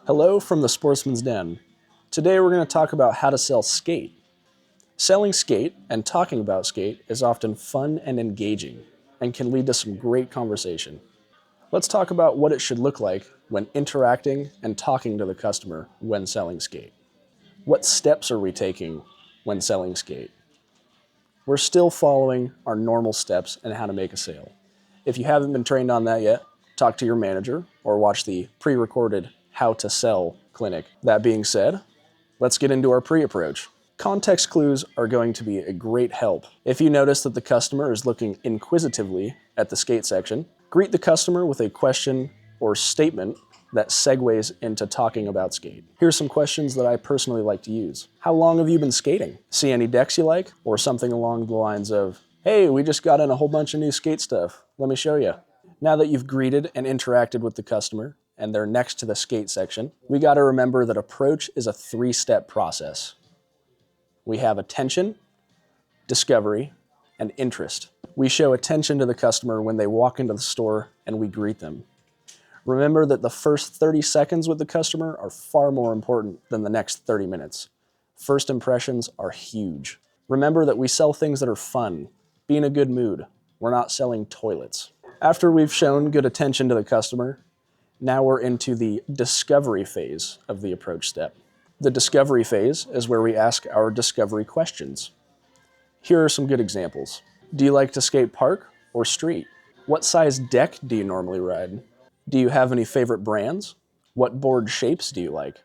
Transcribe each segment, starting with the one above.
Hello from the Sportsman's Den. Today we're going to talk about how to sell skate. Selling skate and talking about skate is often fun and engaging and can lead to some great conversation. Let's talk about what it should look like when interacting and talking to the customer when selling skate. What steps are we taking when selling skate? We're still following our normal steps and how to make a sale. If you haven't been trained on that yet, talk to your manager or watch the pre-recorded How to Sell clinic. That being said, let's get into our pre-approach. Context clues are going to be a great help. If you notice that the customer is looking inquisitively at the skate section, greet the customer with a question or statement that segues into talking about skate. Here's some questions that I personally like to use. How long have you been skating? See any decks you like? Or something along the lines of, hey, we just got in a whole bunch of new skate stuff. Let me show you. Now that you've greeted and interacted with the customer and they're next to the skate section, we got to remember that approach is a 3-step process. We have attention, discovery, and interest. We show attention to the customer when they walk into the store and we greet them. Remember that the first 30 seconds with the customer are far more important than the next 30 minutes. First impressions are huge. Remember that we sell things that are fun. Be in a good mood. We're not selling toilets. After we've shown good attention to the customer, now we're into the discovery phase of the approach step. The discovery phase is where we ask our discovery questions. Here are some good examples. Do you like to skate park or street? What size deck do you normally ride? Do you have any favorite brands? What board shapes do you like?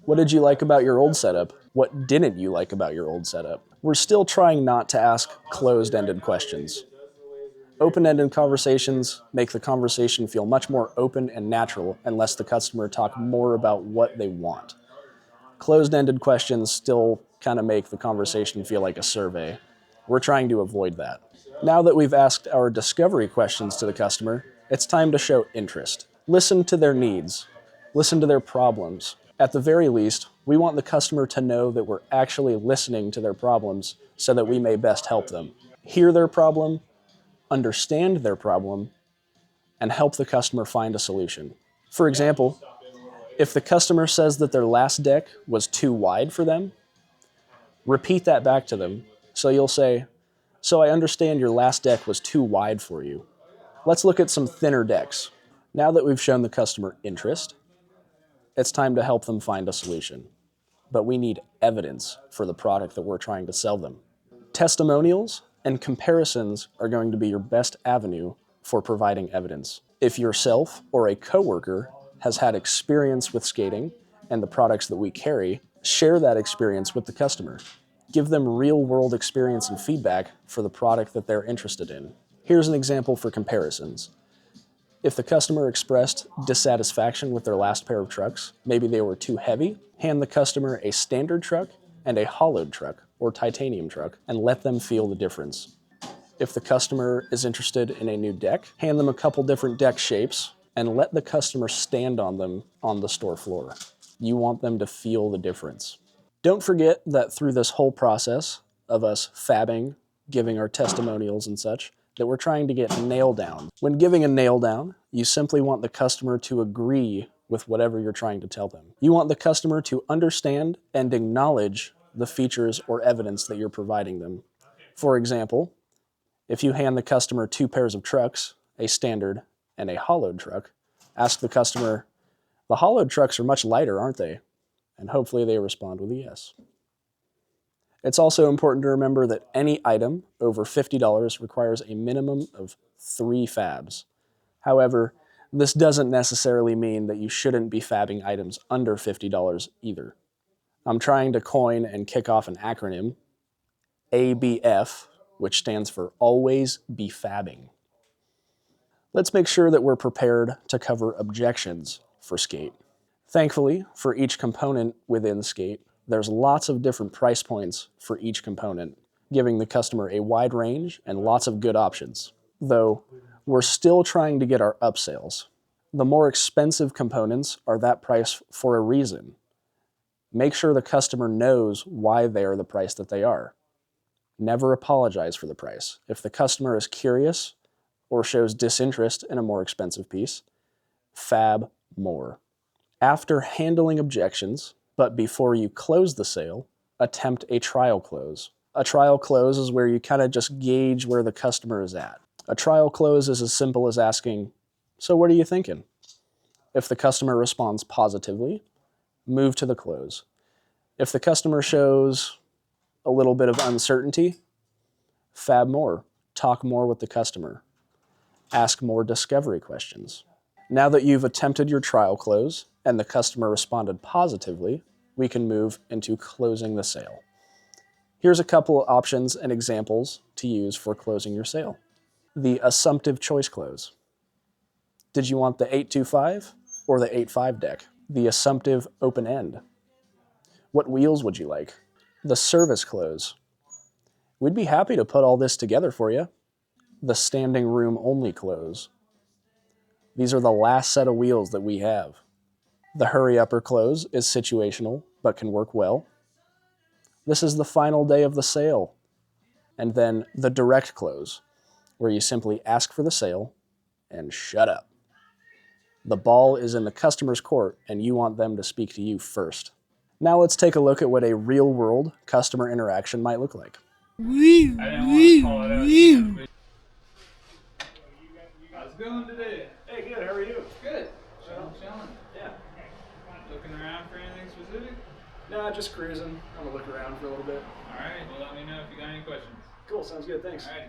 What did you like about your old setup? What didn't you like about your old setup? We're still trying not to ask closed-ended questions. Open-ended conversations make the conversation feel much more open and natural and lets the customer talk more about what they want. Closed-ended questions still kind of make the conversation feel like a survey. We're trying to avoid that. Now that we've asked our discovery questions to the customer, it's time to show interest. Listen to their needs. Listen to their problems. At the very least, we want the customer to know that we're actually listening to their problems so that we may best help them. Hear their problem, understand their problem, and help the customer find a solution. For example, if the customer says that their last deck was too wide for them, repeat that back to them. So you'll say, "So I understand your last deck was too wide for you. Let's look at some thinner decks." Now that we've shown the customer interest, it's time to help them find a solution. But we need evidence for the product that we're trying to sell them. Testimonials and comparisons are going to be your best avenue for providing evidence. If yourself or a coworker has had experience with skating and the products that we carry, share that experience with the customer. Give them real-world experience and feedback for the product that they're interested in. Here's an example for comparisons. If the customer expressed dissatisfaction with their last pair of trucks, maybe they were too heavy, hand the customer a standard truck and a hollowed truck or titanium truck and let them feel the difference. If the customer is interested in a new deck, hand them a couple different deck shapes and let the customer stand on them on the store floor. You want them to feel the difference. Don't forget that through this whole process of us fabbing, giving our testimonials and such, that we're trying to get nail down. When giving a nail down, you simply want the customer to agree with whatever you're trying to tell them. You want the customer to understand and acknowledge the features or evidence that you're providing them. For example, if you hand the customer 2 pairs of trucks, a standard and a hollowed truck, ask the customer, "The hollowed trucks are much lighter, aren't they?" And hopefully they respond with a yes. It's also important to remember that any item over $50 requires a minimum of 3 fabs. However, this doesn't necessarily mean that you shouldn't be fabbing items under $50 either. I'm trying to coin and kick off an acronym, ABF, which stands for Always Be Fabbing. Let's make sure that we're prepared to cover objections for skate. Thankfully, for each component within skate, there's lots of different price points for each component, giving the customer a wide range and lots of good options. Though, we're still trying to get our upsales. The more expensive components are that price for a reason. Make sure the customer knows why they are the price that they are. Never apologize for the price. If the customer is curious or shows disinterest in a more expensive piece, fab more. After handling objections, but before you close the sale, attempt a trial close. A trial close is where you kind of just gauge where the customer is at. A trial close is as simple as asking, "So what are you thinking?" If the customer responds positively, move to the close. If the customer shows a little bit of uncertainty, fab more, talk more with the customer, ask more discovery questions. Now that you've attempted your trial close and the customer responded positively, we can move into closing the sale. Here's a couple of options and examples to use for closing your sale. The assumptive choice close. Did you want the 825 or the 85 deck? The assumptive open end. What wheels would you like? The service close. We'd be happy to put all this together for you. The standing room only close. These are the last set of wheels that we have. The hurry up or close is situational, but can work well. This is the final day of the sale. And then the direct close, where you simply ask for the sale and shut up. The ball is in the customer's court and you want them to speak to you first. Now let's take a look at what a real-world customer interaction might look like. I didn't want to call it out again, but how's it going today? Hey, good. How are you? Good. Chilling. Yeah. Looking around for anything specific? Nah, just cruising. I'm gonna look around for a little bit. Alright, well let me know if you got any questions. Cool. Sounds good. Thanks. Alright.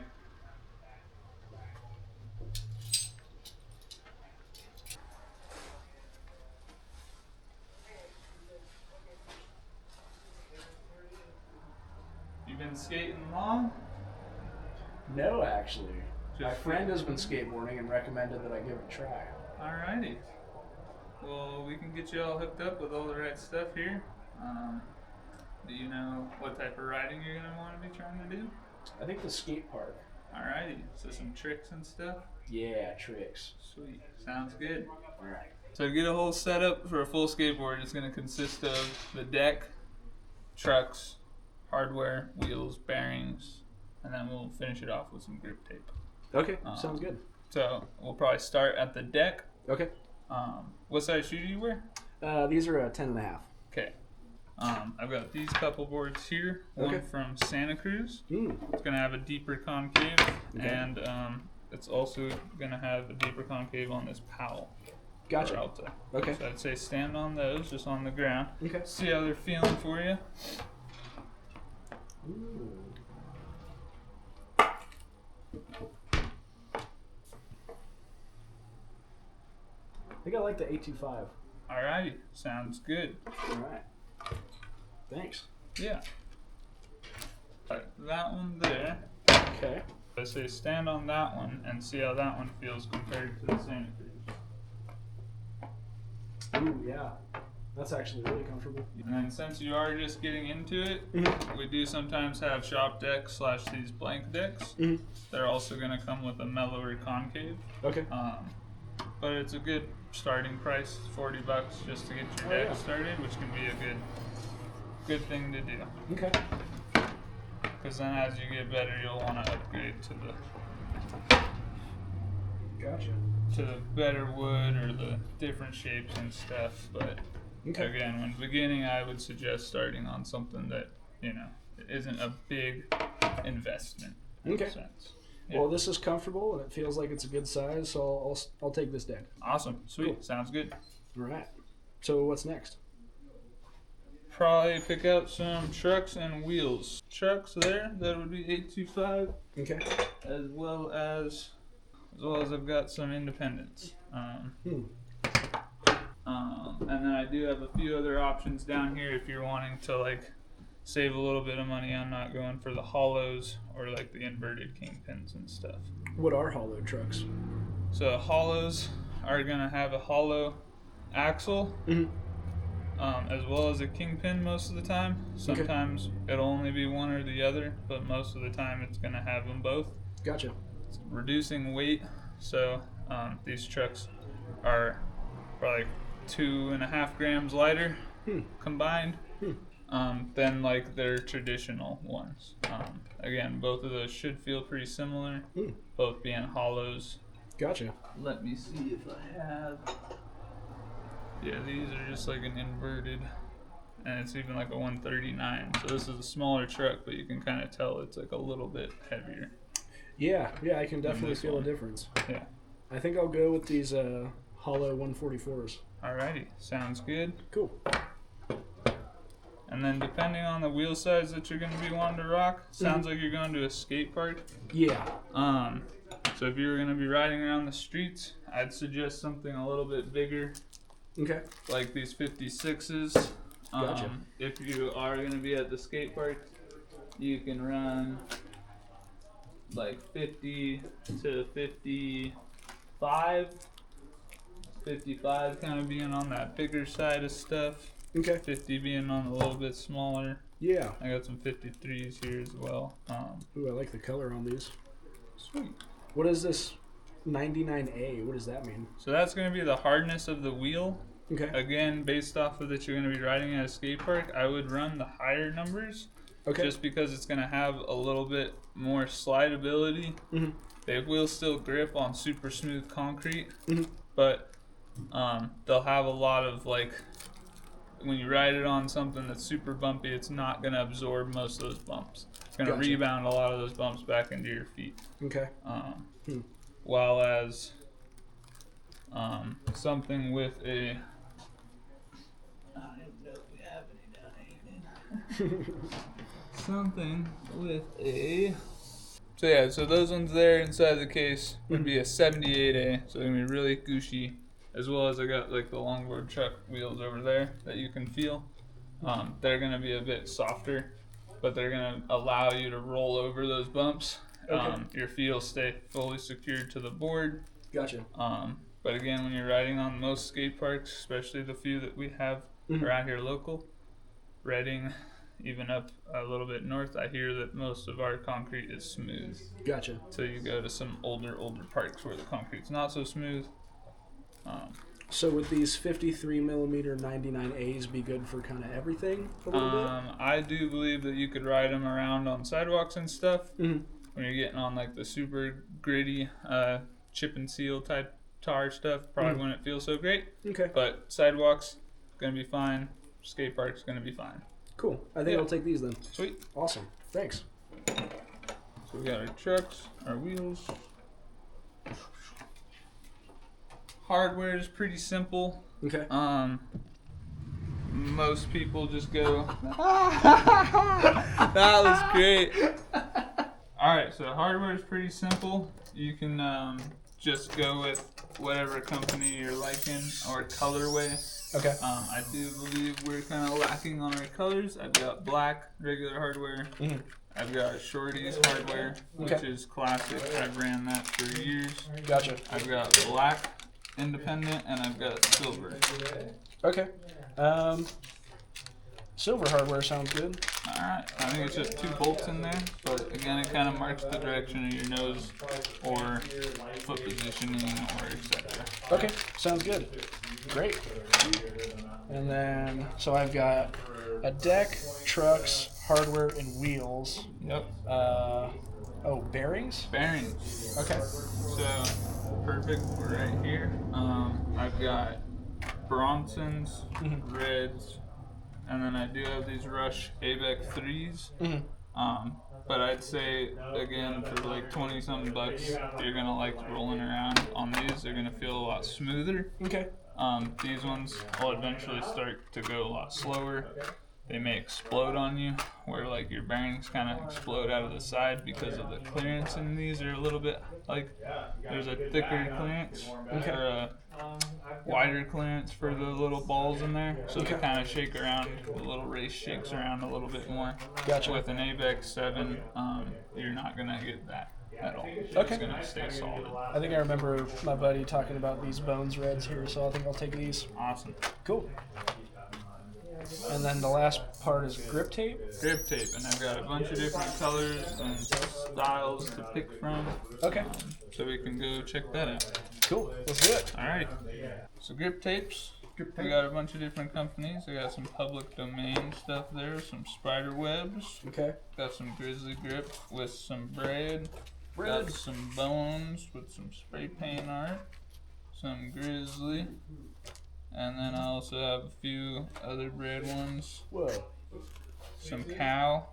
You been skating long? No, actually. My Just friend has been skateboarding and recommended that I give it a try. Alrighty. Well, we can get you all hooked up with all the right stuff here. Do you know what type of riding you're going to want to be trying to do? I think the skate park. Alrighty. So some tricks and stuff? Yeah, tricks. Sweet. Sounds good. All right. So to get a whole setup for a full skateboard, it's going to consist of the deck, trucks, hardware, wheels, bearings, and then we'll finish it off with some grip tape. Okay. Sounds good. So we'll probably start at the deck. Okay. What size shoe do you wear? These are a 10.5. Okay. I've got these couple boards here. One Okay. from Santa Cruz. Mm. It's going to have a deeper concave, Okay. and it's also going to have a deeper concave on this Powell. Gotcha. Or Alta. Okay. So I'd say stand on those, just on the ground. Okay. See how they're feeling for you. Ooh. I think I like the 825. Alrighty, sounds good. All right. Thanks. Yeah. Alright, that one there. Okay. I say stand on that one and see how that one feels compared to the Santa Cruz. Ooh, yeah. That's actually really comfortable. And then since you are just getting into it, Mhm. we do sometimes have shop decks / these blank decks. Mhm. They're also going to come with a mellower concave. Okay. But it's a good starting price, $40 just to get your deck yeah. started, which can be a good thing to do. Okay. Because then as you get better, you'll want to upgrade to Gotcha. the better wood or the different shapes and stuff. But Okay. again, when beginning, I would suggest starting on something that, isn't a big investment in Okay. a sense. Yeah. Well, this is comfortable and it feels like it's a good size, so I'll take this deck. Awesome. Sweet. Cool. Sounds good. All right. So what's next? Probably pick out some trucks and wheels. Trucks there, that would be 825, Okay. as well as I've got some independents. And then I do have a few other options down here if you're wanting to save a little bit of money on not going for the hollows or the inverted kingpins and stuff. What are hollow trucks? So hollows are gonna have a hollow axle, Mhm. as well as a kingpin most of the time. Sometimes it'll only be one or the other, but most of the time it's gonna have them both. Gotcha. It's reducing weight, so these trucks are probably 2.5 grams lighter combined than their traditional ones. Again, both of those should feel pretty similar, both being hollows. Gotcha. Let me see if I have. Yeah, these are just like an inverted, and it's even like a 139. So this is a smaller truck, but you can kind of tell it's like a little bit heavier. Yeah, I can definitely this feel one. a difference. Yeah. I think I'll go with these hollow 144s. Alrighty, sounds good. Cool. And then depending on the wheel size that you're going to be wanting to rock, sounds like you're going to a skate park. Yeah. So if you're going to be riding around the streets, I'd suggest something a little bit bigger, Okay. like these 56s. Gotcha. If you are going to be at the skate park, you can run like 50 to 55. 55 kind of being on that bigger side of stuff. Okay. 50 being on a little bit smaller. Yeah. I got some 53s here as well. Ooh, I like the color on these. Sweet. What is this 99A? What does that mean? So that's going to be the hardness of the wheel. Okay. Again, based off of that you're going to be riding at a skate park, I would run the higher numbers. Okay. Just because it's going to have a little bit more slideability. Mhm. They will still grip on super smooth concrete, Mhm. but they'll have a lot of like, when you ride it on something that's super bumpy, it's not going to absorb most of those bumps. It's going to Gotcha. rebound a lot of those bumps back into your feet. Okay. While as something with a, I don't even know if we have any down here. Something with a, so yeah, so those ones there inside the case would be a 78A, so they're gonna be really gushy, as well as I got like the longboard truck wheels over there that you can feel. They're gonna be a bit softer, but they're gonna allow you to roll over those bumps. Okay. Your feet will stay fully secured to the board. Gotcha. But again, when you're riding on most skate parks, especially the few that we have around here local, Reading, even up a little bit north, I hear that most of our concrete is smooth. Gotcha. So you go to some older parks where the concrete's not so smooth. So would these 53 millimeter 99As be good for kind of everything a little bit? I do believe that you could ride them around on sidewalks and stuff. Mhm. When you're getting on like the super gritty chip and seal type tar stuff, probably wouldn't feel so great. Okay. But sidewalks, gonna be fine. Skate park's gonna be fine. Cool. I think Yeah. I'll take these then. Sweet. Awesome. Thanks. So we got our trucks, our wheels. Hardware is pretty simple. Okay. Most people just go, that was great. Alright, so hardware is pretty simple. You can just go with whatever company you're liking or colorway. Okay. I do believe we're kind of lacking on our colors. I've got black, regular hardware. I've got Shorty's hardware, which Okay. is classic. I've ran that for years. Gotcha. I've got black, independent, and I've got silver. Okay. Silver hardware sounds good. Alright, I think it's just 2 bolts in there, but again, it kind of marks the direction of your nose or foot positioning or etc. Okay. Sounds good. Great. And then, so I've got a deck, trucks, hardware, and wheels. Yep, Bearings? bearings. Okay. So, perfect, we're right here. I've got Bronsons, Reds, and then I do have these Rush ABEC 3s. But I'd say, again, for like 20 something bucks, you're gonna like rolling around on these. They're gonna feel a lot smoother. Okay. These ones will eventually start to go a lot slower. They may explode on you, where like your bearings kind of explode out of the side because of the clearance in these are a little bit like, there's a thicker clearance or a wider clearance for the little balls in there, so they kind of shake around. The little race shakes around a little bit more. Gotcha. With an ABEC 7, you're not gonna get that at all. It's Okay. gonna stay solid. I think I remember my buddy talking about these Bones Reds here, so I think I'll take these. Awesome. Cool. And then the last part is grip tape. Grip tape, and I've got a bunch of different colors and styles to pick from. Okay. So we can go check that out. Cool. Let's do it. Alright. So grip tapes. We got a bunch of different companies. I got some public domain stuff there, some spider webs. Okay. Got some grizzly grip with some bread. Got some bones with some spray paint art. Some grizzly. And then I also have a few other bread ones. Whoa. Some cow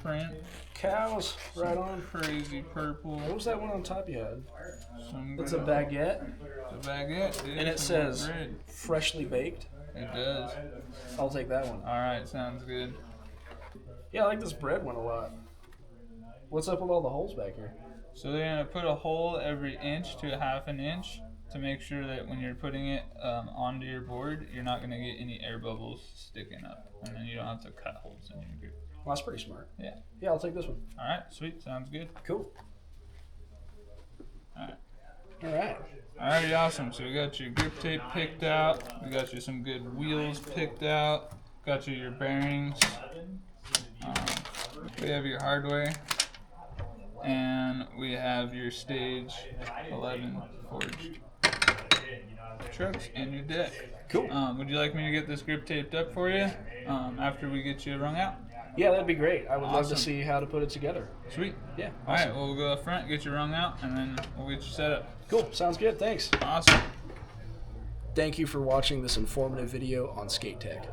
print. Cows, right on. Crazy purple. What was that one on top you had? Some It's a baguette, It's a baguette, dude. and it Some more says bread. freshly baked. It does. I'll take that one. Alright, sounds good. Yeah, I like this bread one a lot. What's up with all the holes back here? So they're gonna put a hole every inch to a half an inch to make sure that when you're putting it onto your board, you're not gonna get any air bubbles sticking up, and then you don't have to cut holes in your grip. Well, that's pretty smart. Yeah. Yeah, I'll take this one. All right. Sweet. Sounds good. Cool. All right. All right. Alrighty, awesome. So we got your grip tape picked out. We got you some good wheels picked out. Got you your bearings. We have your hardware. And we have your stage 11 forged trucks and your deck. Cool. Would you like me to get this grip taped up for you after we get you wrung out? Yeah, that'd be great. I would love to Awesome. see how to put it together. Sweet. Yeah. All right, well, we'll go up front, get you wrung out, and then we'll get you set up. Cool. Sounds good. Thanks. Awesome. Thank you for watching this informative video on Skate Tech.